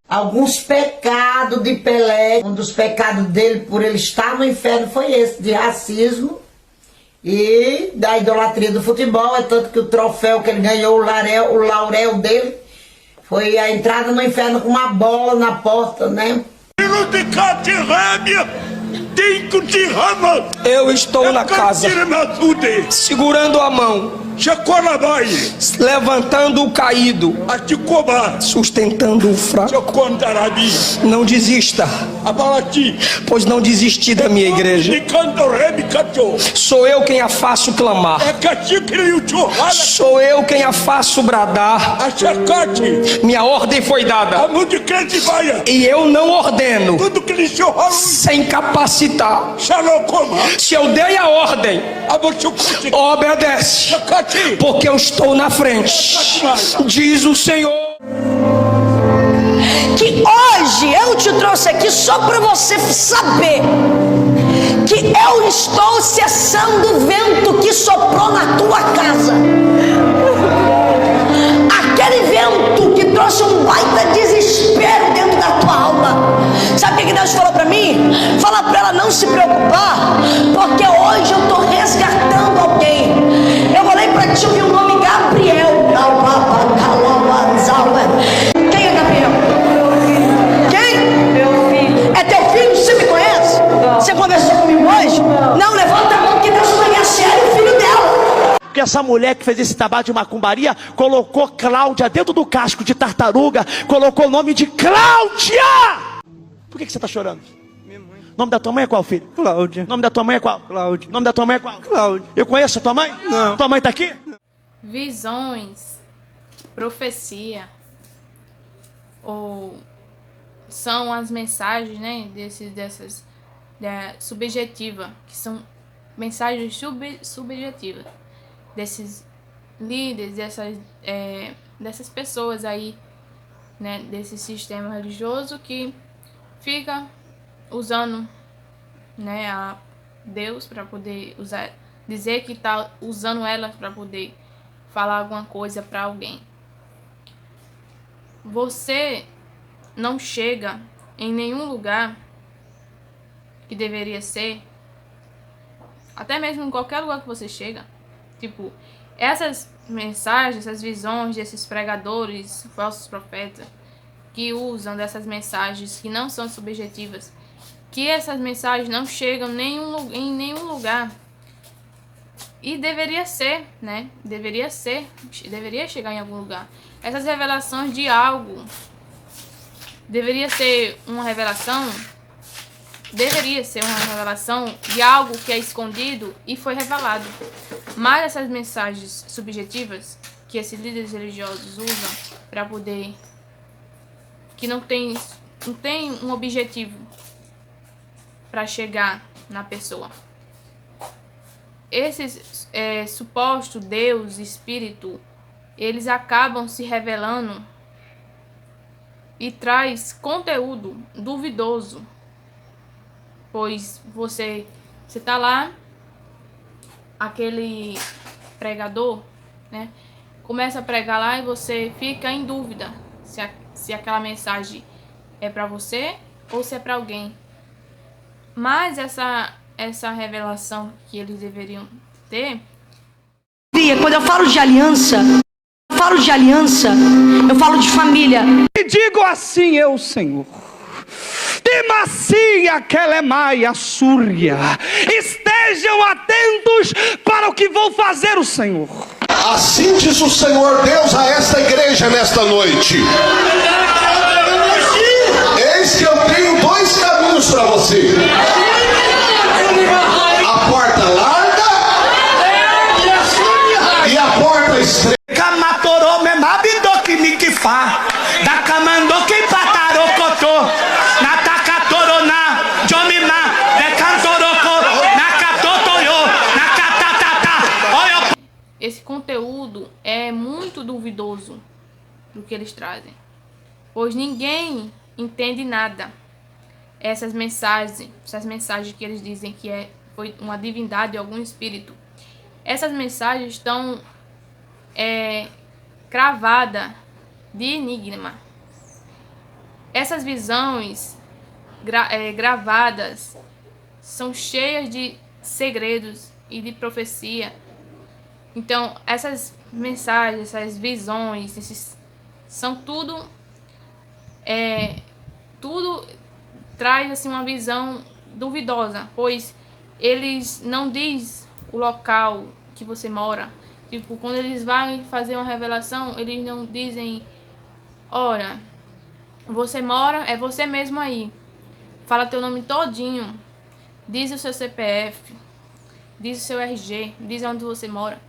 alguns pecados de Pelé. Um dos pecados dele, por ele estar no inferno, foi esse, de racismo e da idolatria do futebol. É tanto que o troféu que ele ganhou, o laurel dele, foi a entrada no inferno com uma bola na porta, né? Eu estou na casa, segurando a mão, levantando o caído, sustentando o fraco. Não desista, pois não desisti da minha igreja. Sou eu quem a faço clamar, sou eu quem a faço bradar. Minha ordem foi dada e eu não ordeno sem capacitar. Se eu dei a ordem, obedece, porque eu estou na frente, diz o Senhor. Que hoje eu te trouxe aqui só para você saber que eu estou cessando o vento que soprou na tua casa. Aquele vento que trouxe um baita desespero dentro da tua alma. Sabe o que Deus falou para mim? Fala para ela não se preocupar, porque hoje eu estou resgatando alguém. Eu falei para ti ouvir o nome Gabriel. Quem é Gabriel? Quem? Meu filho. É teu filho? Você me conhece? Você conversou comigo hoje? Não, levanta a mão que Deus conhece ela e o filho dela. Porque essa mulher que fez esse trabalho de macumbaria colocou Cláudia dentro do casco de tartaruga, colocou o nome de Cláudia. Por que você está chorando? Minha mãe. Nome da tua mãe é qual, filho? Cláudia. Nome da tua mãe é qual? Cláudia. Nome da tua mãe é qual? Cláudia. Eu conheço a tua mãe? Não. Tua mãe está aqui? Visões, profecia, ou são as mensagens, né, subjetiva, que são mensagens subjetivas desses líderes, dessas pessoas aí, né, desse sistema religioso que fica usando, né, a Deus para poder dizer que tá usando elas para poder falar alguma coisa para alguém. Você não chega em nenhum lugar que deveria ser, até mesmo em qualquer lugar que você chega, tipo, essas mensagens, essas visões desses pregadores, falsos profetas, que usam dessas mensagens que não são subjetivas, que essas mensagens não chegam em nenhum lugar. E deveria ser, né? Deveria chegar em algum lugar. Essas revelações de algo, deveria ser uma revelação de algo que é escondido e foi revelado. Mas essas mensagens subjetivas que esses líderes religiosos usam para poder, que não tem um objetivo para chegar na pessoa. Esses supostos Deus, Espírito, eles acabam se revelando e traz conteúdo duvidoso, pois você tá lá, aquele pregador, né, começa a pregar lá e você fica em dúvida se aquela mensagem é para você ou se é para alguém. Mas essa revelação que eles deveriam ter. Quando eu falo de aliança, eu falo de família. E digo assim, eu, Senhor, Demacia, Quelemaia, Súria, estejam atentos para o que vou fazer o Senhor. Assim diz o Senhor Deus a esta igreja nesta noite: eis que eu tenho dois caminhos para você. A porta larga e a porta estreita. Esse conteúdo é muito duvidoso do que eles trazem, pois ninguém entende nada. Essas mensagens que eles dizem que foi uma divindade, algum espírito, essas mensagens estão cravadas de enigma. essas visões gravadas são cheias de segredos e de profecia. Então, essas mensagens, essas visões, são tudo traz assim uma visão duvidosa, pois eles não diz o local que você mora. Tipo, quando eles vão fazer uma revelação, eles não dizem, olha, você mora, é você mesmo aí. Fala teu nome todinho. Diz o seu CPF. Diz o seu RG. Diz onde você mora.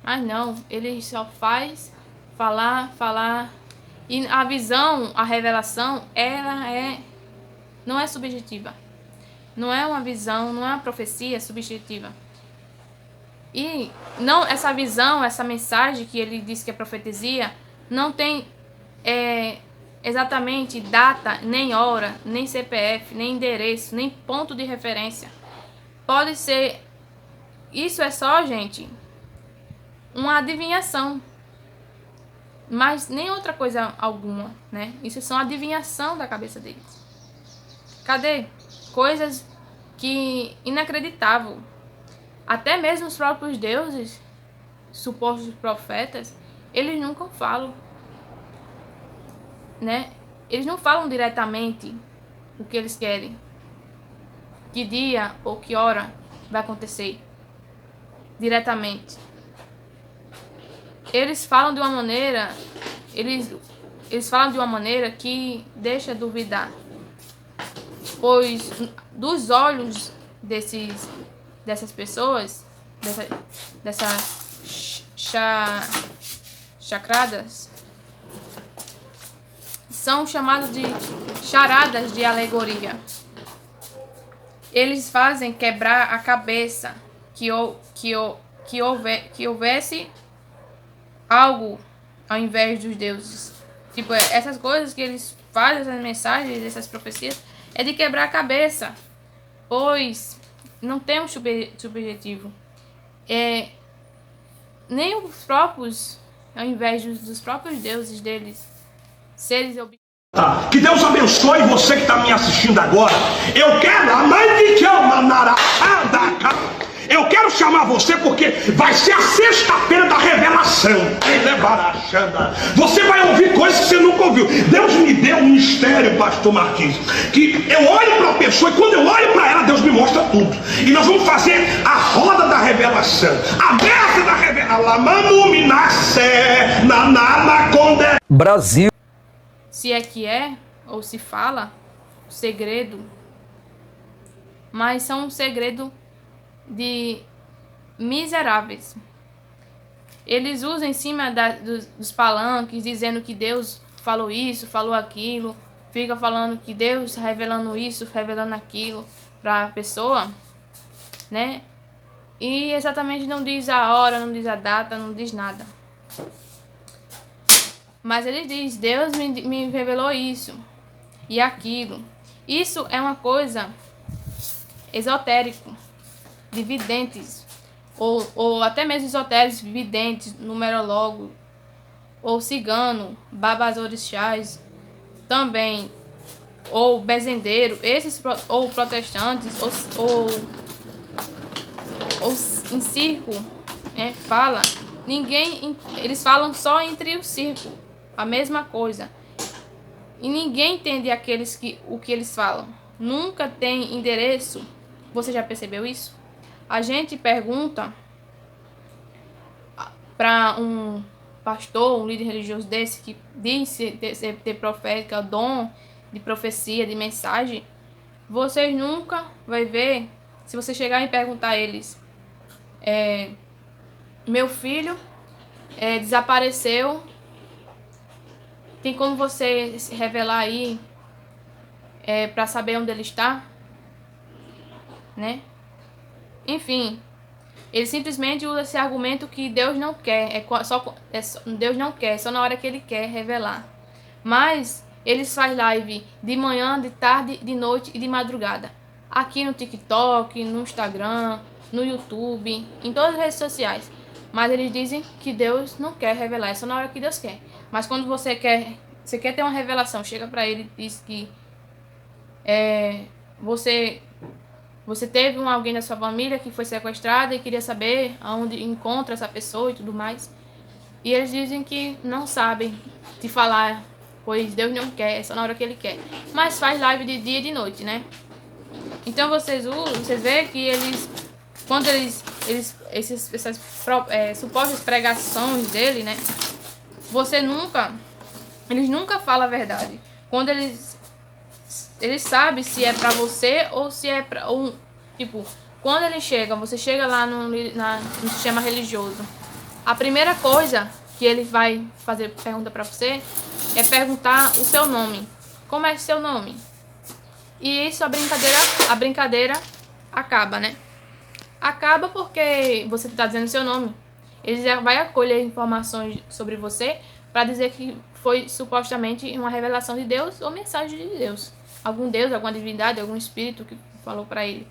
Mas não, ele só faz falar. E a visão, a revelação, não é subjetiva. Não é uma visão, não é uma profecia subjetiva. E não, essa visão, essa mensagem que ele diz que é profecia, não tem exatamente data, nem hora, nem CPF, nem endereço, nem ponto de referência. Pode ser, isso é só, gente, uma adivinhação, mas nem outra coisa alguma, né? Isso é só uma adivinhação da cabeça deles. Cadê? Coisas que inacreditável. Até mesmo os próprios deuses, supostos profetas, eles nunca falam, né? Eles não falam diretamente o que eles querem, que dia ou que hora vai acontecer diretamente. Eles falam de uma maneira, eles falam de uma maneira que deixa duvidar, pois dos olhos dessas pessoas, dessas chacradas, são chamados de charadas de alegoria. Eles fazem quebrar a cabeça que houvesse algo ao invés dos deuses. Tipo, essas coisas que eles fazem, essas mensagens, essas profecias, é de quebrar a cabeça, pois não tem um subjetivo. Nem os próprios, ao invés dos próprios deuses deles, seres Que Deus abençoe você que está me assistindo agora. Eu quero a mãe de eu quero chamar você porque vai ser a sexta-feira da revelação. Você vai ouvir coisas que você nunca ouviu. Deus me deu um mistério, pastor Marquinhos, que eu olho para a pessoa e quando eu olho para ela, Deus me mostra tudo. E nós vamos fazer a roda da revelação, a mesa da revelação. Brasil. Se é que é, ou se fala, segredo, mas são um segredo de miseráveis. Eles usam em cima dos palanques, dizendo que Deus falou isso, falou aquilo, fica falando que Deus revelando isso, revelando aquilo para a pessoa, né? E exatamente não diz a hora, não diz a data, não diz nada. Mas ele diz, Deus me revelou isso e aquilo. Isso é uma coisa esotérico, de videntes, ou até mesmo esotéricos, videntes, numerólogo, ou cigano, babazorixás, também, ou bezendeiro, esses, ou protestantes, ou em circo, fala, eles falam só entre o circo, a mesma coisa, e ninguém entende o que eles falam, nunca tem endereço. Você já percebeu isso? A gente pergunta para um pastor, um líder religioso desse que diz ter profética, dom de profecia, de mensagem, vocês nunca vai ver, se você chegar e perguntar a eles, meu filho desapareceu, tem como você se revelar aí para saber onde ele está, né? Enfim, ele simplesmente usa esse argumento que Deus não quer, Deus não quer, só na hora que ele quer revelar. Mas eles fazem live de manhã, de tarde, de noite e de madrugada. Aqui no TikTok, no Instagram, no YouTube, em todas as redes sociais. Mas eles dizem que Deus não quer revelar, é só na hora que Deus quer. Mas quando você quer você quer ter uma revelação, chega pra ele e diz que você teve alguém da sua família que foi sequestrado e queria saber aonde encontra essa pessoa e tudo mais. E eles dizem que não sabem te falar, pois Deus não quer, é só na hora que Ele quer. Mas faz live de dia e de noite, né? Então vocês veem que quando essas supostas pregações dele, né? Eles nunca falam a verdade. Quando eles sabem se é pra você ou se é pra... tipo, quando você chega lá no sistema religioso, a primeira coisa que ele vai pergunta pra você é perguntar o seu nome. Como é seu nome? E isso, a brincadeira acaba, né? Acaba porque você tá dizendo seu nome. Eles vai acolher informações sobre você para dizer que foi supostamente uma revelação de Deus ou mensagem de Deus. Algum Deus, alguma divindade, algum espírito que falou para ele.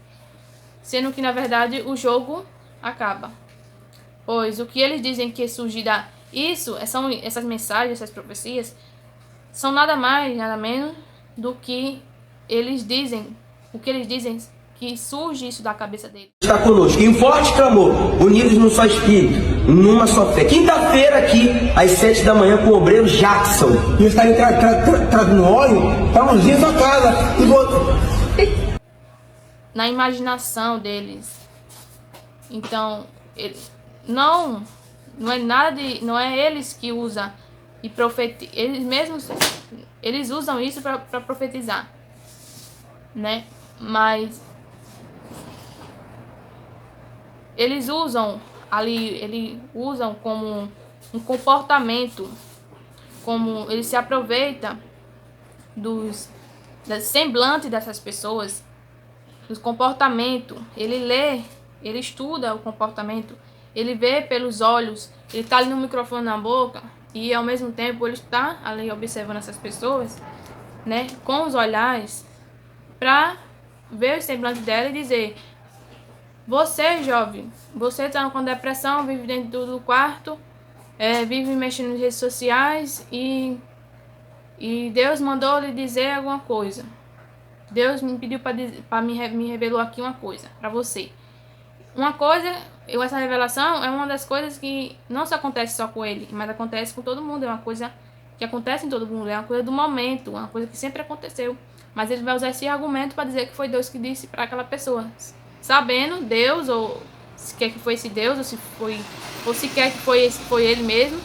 Sendo que, na verdade, o jogo acaba. Pois o que eles dizem que surgirá, essas mensagens, essas profecias, são nada mais, nada menos do que eles dizem. O que eles dizem que surge isso da cabeça deles. Está conosco, em forte clamor, unidos num só espírito, numa só fé. Quinta-feira aqui, às 7 da manhã, com o obreiro Jackson. E está trazendo óleo para ungir sua casa. Na imaginação deles. Então, não é eles que usam e profetizam. Eles mesmos, eles usam isso para profetizar, né? Mas eles usam como um comportamento, como eles se aproveitam dos semblantes dessas pessoas, dos comportamentos. Ele lê, ele estuda o comportamento, ele vê pelos olhos, ele está ali no microfone na boca e ao mesmo tempo ele está ali observando essas pessoas, né, com os olhares, para ver o semblante dela e dizer: você, jovem, você está com depressão, vive dentro do quarto, vive mexendo nas redes sociais e Deus mandou lhe dizer alguma coisa. Deus me pediu para me revelou aqui uma coisa para você. Uma coisa, essa revelação é uma das coisas que não só acontece só com ele, mas acontece com todo mundo. É uma coisa que acontece em todo mundo, é uma coisa do momento, uma coisa que sempre aconteceu. Mas ele vai usar esse argumento para dizer que foi Deus que disse para aquela pessoa, sabendo Deus, ou se quer que foi esse Deus, ou se quer que foi ele mesmo,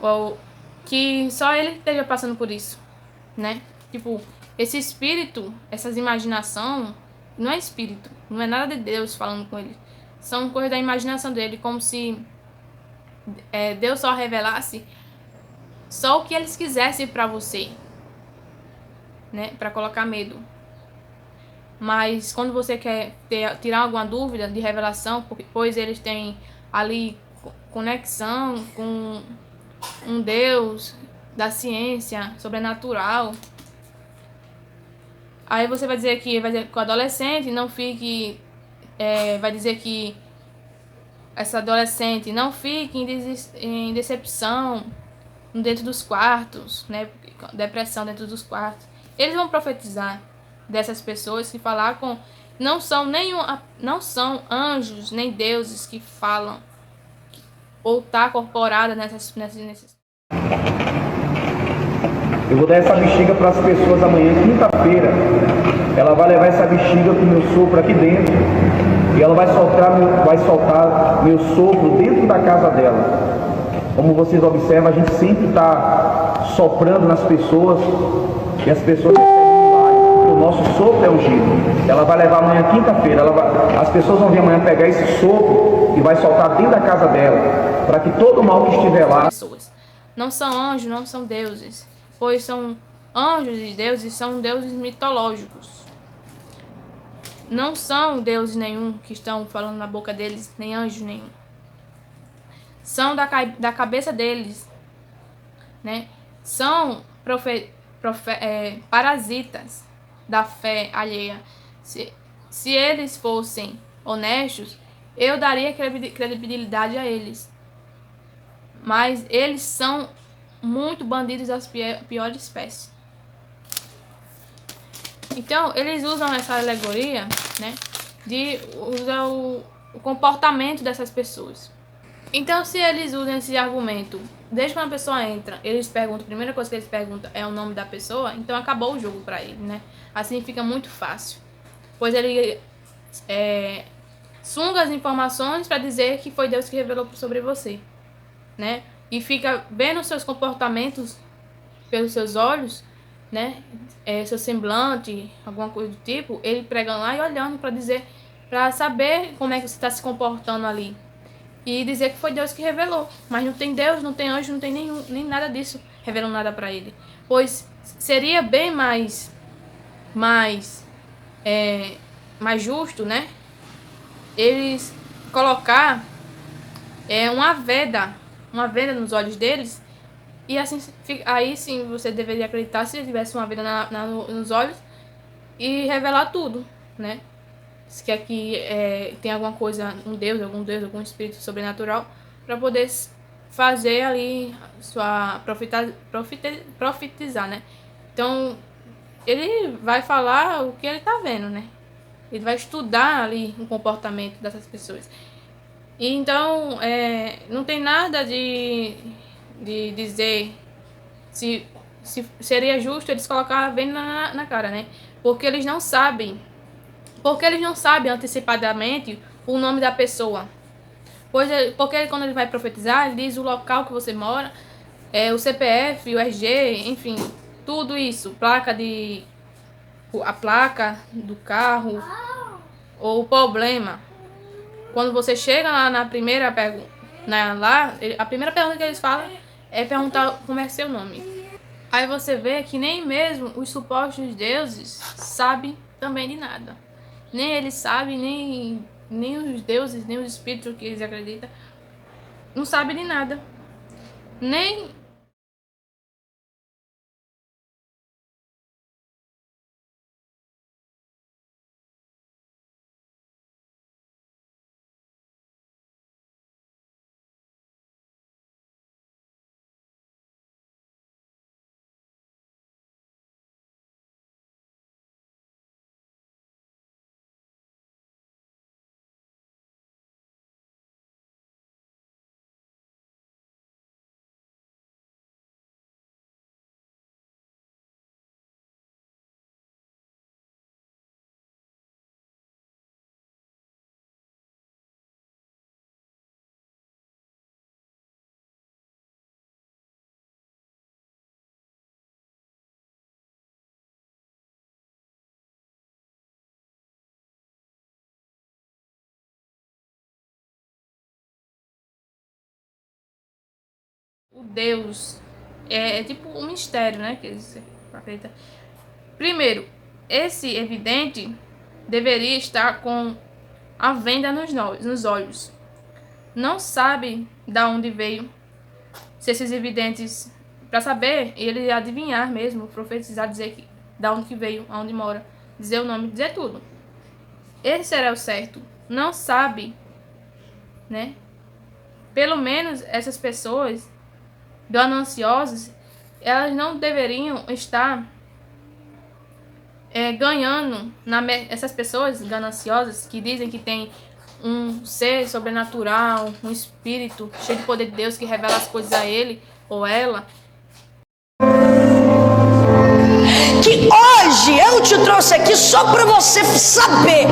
ou que só ele esteja passando por isso, né? Tipo, esse espírito, essas imaginação, não é espírito, não é nada de Deus falando com ele. São coisas da imaginação dele, como se Deus só revelasse só o que eles quisessem para você, né? Para colocar medo. Mas quando você quer tirar alguma dúvida de revelação, pois eles têm ali conexão com um Deus da ciência sobrenatural, aí você vai dizer que o adolescente não fique, vai dizer que essa adolescente não fique em decepção dentro dos quartos, né? Depressão dentro dos quartos. Eles vão profetizar dessas pessoas que falar com... Não são anjos nem deuses que falam ou tá corporada nessas. Eu vou dar essa bexiga para as pessoas amanhã, quinta-feira. Ela vai levar essa bexiga com o meu sopro aqui dentro. E ela vai soltar meu sopro dentro da casa dela. Como vocês observam, a gente sempre está soprando nas pessoas. E as pessoas recebem milagre, porque o nosso sopro é ungido. Ela vai levar amanhã, quinta-feira. As pessoas vão vir amanhã pegar esse sopro e vai soltar dentro da casa dela. Para que todo mal que estiver lá... Não são anjos, não são deuses. Pois são anjos e deuses, são deuses mitológicos. Não são deuses nenhum que estão falando na boca deles, nem anjos nenhum. São da cabeça deles, né? São parasitas da fé alheia. Se eles fossem honestos, eu daria credibilidade a eles. Mas eles são muito bandidos das piores espécies. Então, eles usam essa alegoria, né, de usar o comportamento dessas pessoas. Então, se eles usam esse argumento, desde quando a pessoa entra, eles perguntam, a primeira coisa que eles perguntam é o nome da pessoa, então acabou o jogo para ele, né? Assim fica muito fácil. Pois ele sunga as informações para dizer que foi Deus que revelou sobre você, né? E fica vendo os seus comportamentos pelos seus olhos, né? Seu semblante, alguma coisa do tipo, ele pregando lá e olhando para dizer, para saber como é que você está se comportando ali. E dizer que foi Deus que revelou. Mas não tem Deus, não tem anjo, não tem nem nada disso revelando nada para ele. Pois seria bem mais justo, né? Eles colocar uma venda nos olhos deles. E assim, aí sim você deveria acreditar se tivesse uma venda nos olhos e revelar tudo, né? Se quer que tem alguma coisa, algum espírito sobrenatural, para poder fazer ali sua profetizar, né? Então, ele vai falar o que ele tá vendo, né? Ele vai estudar ali o comportamento dessas pessoas. E então, não tem nada de dizer se seria justo eles colocarem vendo na cara, né? Porque eles não sabem antecipadamente o nome da pessoa. Porque quando ele vai profetizar, ele diz o local que você mora, o CPF, o RG, enfim, tudo isso. A placa do carro, ou o problema. Quando você chega lá na primeira pergunta, a primeira pergunta que eles falam é perguntar como é seu nome. Aí você vê que nem mesmo os supostos deuses sabem também de nada. Nem eles sabem, nem os deuses, nem os espíritos que eles acreditam, não sabem de nada. Nem o Deus é tipo um mistério, né? Que eles acreditam. Primeiro, esse evidente deveria estar com a venda nos olhos. Não sabe da onde veio. Se esses evidentes, para saber, ele adivinhar mesmo, profetizar, dizer da onde que veio, aonde mora, dizer o nome, dizer tudo. Esse será o certo. Não sabe, né? Pelo menos essas pessoas gananciosas, elas não deveriam estar ganhando essas pessoas gananciosas que dizem que tem um ser sobrenatural, um espírito cheio de poder de Deus que revela as coisas a ele ou ela. Que hoje eu te trouxe aqui só para você saber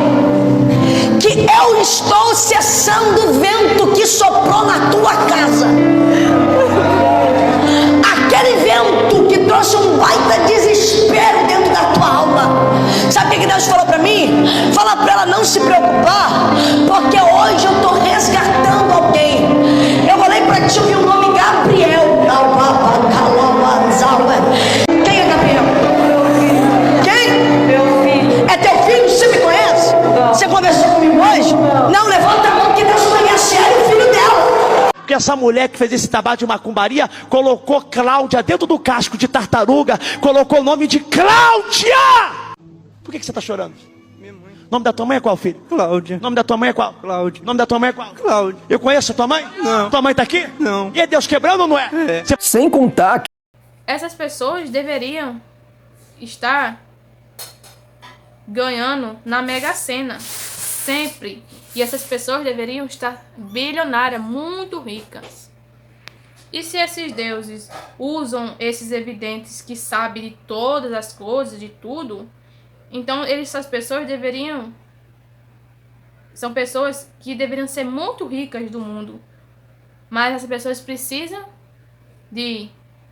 que eu estou cessando o vento que soprou na tua casa. Aquele vento que trouxe um baita desespero dentro da tua alma. Sabe o que Deus falou para mim? Fala para ela não se preocupar, porque hoje eu estou resgatando alguém. Eu falei para ti o nome Gabriel. Quem é Gabriel? Quem? Meu filho. É teu filho? Você me conhece? Você conversou comigo hoje? Não, levanta a mão que Deus vai a sério o filho dela. Porque essa mulher que fez esse trabalho de macumbaria colocou Cláudia dentro do casco de tartaruga, colocou o nome de Cláudia. Por que você está chorando? Nome da tua mãe é qual, filho? Cláudia. Nome da tua mãe é qual? Cláudia. Nome da tua mãe é qual? Cláudia. Eu conheço a tua mãe? Não. Tua mãe tá aqui? Não. E é Deus quebrando ou não é? Você... Sem contar que Essas pessoas deveriam estar ganhando na Mega Sena. Sempre. E essas pessoas deveriam estar bilionárias, muito ricas. E se esses deuses usam esses evidentes que sabem de todas as coisas, de tudo, então essas pessoas deveriam... São pessoas que deveriam ser muito ricas do mundo. Mas essas pessoas precisam de...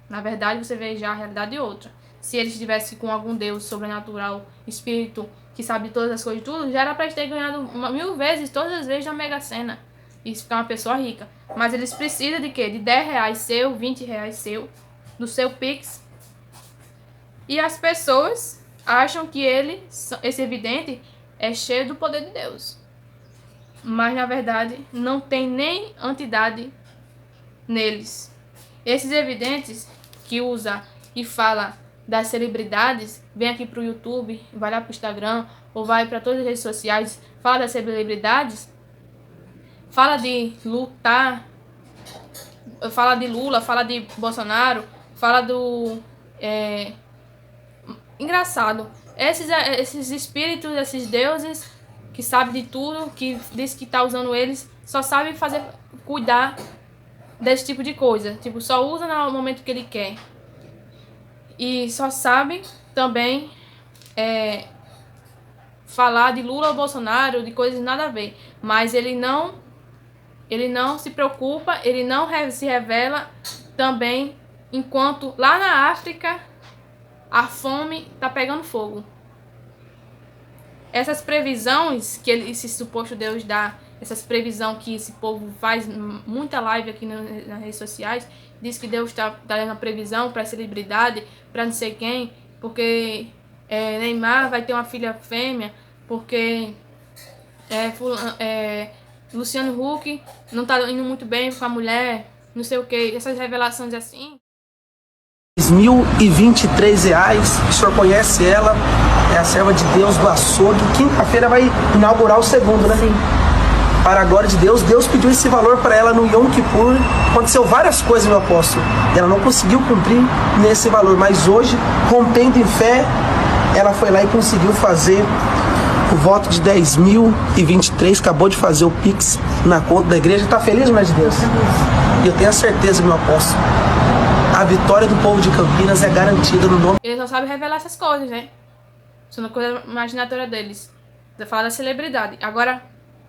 Na verdade, você vê já a realidade de outra. Se eles estivessem com algum deus sobrenatural, espírito, que sabe todas as coisas de tudo, já era para eles terem ganhado 1000 vezes, todas as vezes na Mega Sena. E ficar uma pessoa rica. Mas eles precisam de quê? De 10 reais seu, 20 reais seu, do seu Pix. E as pessoas acham que esse evidente, é cheio do poder de Deus. Mas na verdade, não tem nem entidade neles. Esses evidentes que usa e fala das celebridades, vem aqui pro YouTube, vai lá pro Instagram, ou vai para todas as redes sociais, fala das celebridades, fala de lutar, fala de Lula, fala de Bolsonaro, fala do... Engraçado, esses espíritos, esses deuses que sabem de tudo, que diz que tá usando eles, só sabem cuidar desse tipo de coisa. Tipo, só usa no momento que ele quer. E só sabe também falar de Lula ou Bolsonaro, de coisas nada a ver. Mas ele não se preocupa, ele não se revela também, enquanto lá na África a fome tá pegando fogo. Essas previsões que esse suposto Deus dá, essas previsões que esse povo faz muita live aqui nas redes sociais, diz que Deus está dando a previsão para celebridade, para não sei quem, porque Neymar vai ter uma filha fêmea, porque Luciano Huck não está indo muito bem com a mulher, não sei o que, essas revelações assim. R$1.023, o senhor conhece ela, é a serva de Deus do açougue. Quinta-feira vai inaugurar o segundo, né? Sim. Para a glória de Deus, Deus pediu esse valor para ela no Yom Kippur. Aconteceu várias coisas, meu apóstolo. Ela não conseguiu cumprir nesse valor, mas hoje, rompendo em fé, ela foi lá e conseguiu fazer o voto de 10.023, acabou de fazer o Pix na conta da igreja. Está feliz, mulher de Deus? E eu tenho a certeza, meu apóstolo, a vitória do povo de Campinas é garantida no nome... Eles não sabem revelar essas coisas, né? São coisa imaginatória deles. Falar da celebridade. Agora,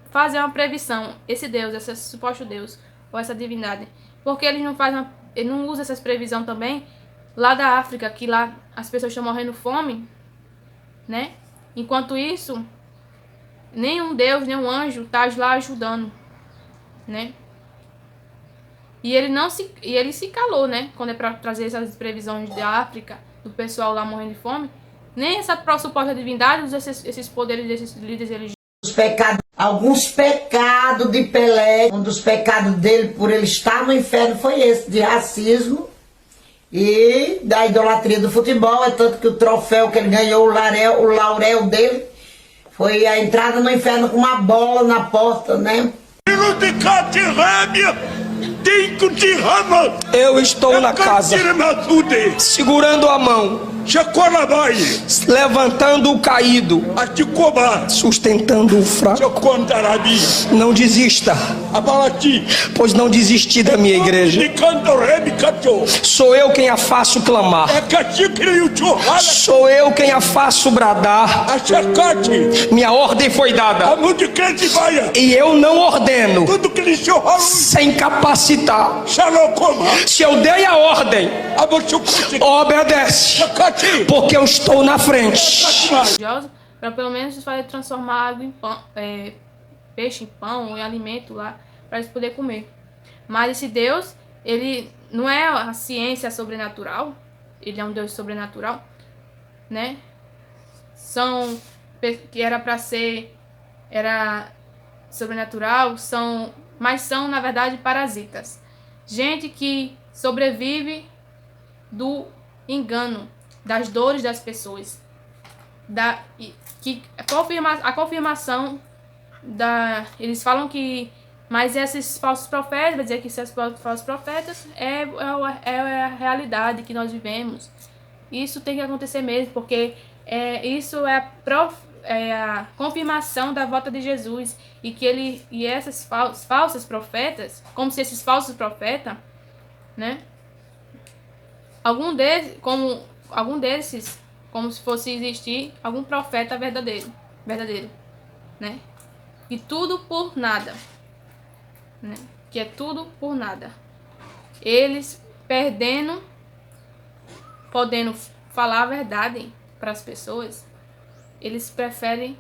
fazer uma previsão, esse Deus, esse suposto Deus, ou essa divindade, porque eles não fazem, ele não usa essas previsões também lá da África, que lá as pessoas estão morrendo de fome, né? Enquanto isso, nenhum Deus, nenhum anjo tá lá ajudando, né? E ele se calou, né? Quando é para trazer essas previsões da África, do pessoal lá morrendo de fome, nem essa suposta divindade usa esses poderes desses líderes religiosos. Alguns pecados de Pelé, um dos pecados dele por ele estar no inferno foi esse, de racismo e da idolatria do futebol. É tanto que o troféu que ele ganhou, o laurel dele, foi a entrada no inferno com uma bola na porta, né? Eu estou na casa, segurando a mão, levantando o caído, sustentando o fraco. Não desista, pois não desisti da minha igreja. Sou eu quem a faço clamar, sou eu quem a faço bradar. Minha ordem foi dada e eu não ordeno sem capacitar. Se eu dei a ordem, obedece, porque eu estou na frente. Para pelo menos fazer transformar água em pão, peixe em pão, em alimento lá, para eles poderem comer. Mas esse Deus, ele não é a ciência sobrenatural, ele é um Deus sobrenatural, né? Que era para ser, era sobrenatural, mas são, na verdade, parasitas. Gente que sobrevive do engano, das dores das pessoas, que a confirmação eles falam que, mas esses falsos profetas, vai dizer que esses falsos profetas é a realidade que nós vivemos. Isso tem que acontecer mesmo, porque isso é a confirmação da volta de Jesus, e essas falsas profetas, como se esses falsos profetas, né, algum desses, como se fosse existir algum profeta verdadeiro, né? E tudo por nada, né? Que é tudo por nada. Eles podendo falar a verdade para as pessoas, eles preferem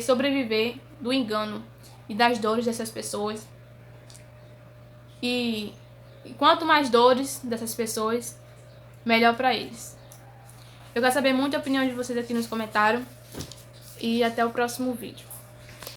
sobreviver do engano e das dores dessas pessoas. E quanto mais dores dessas pessoas, melhor para eles. Eu quero saber muito a opinião de vocês aqui nos comentários. E até o próximo vídeo.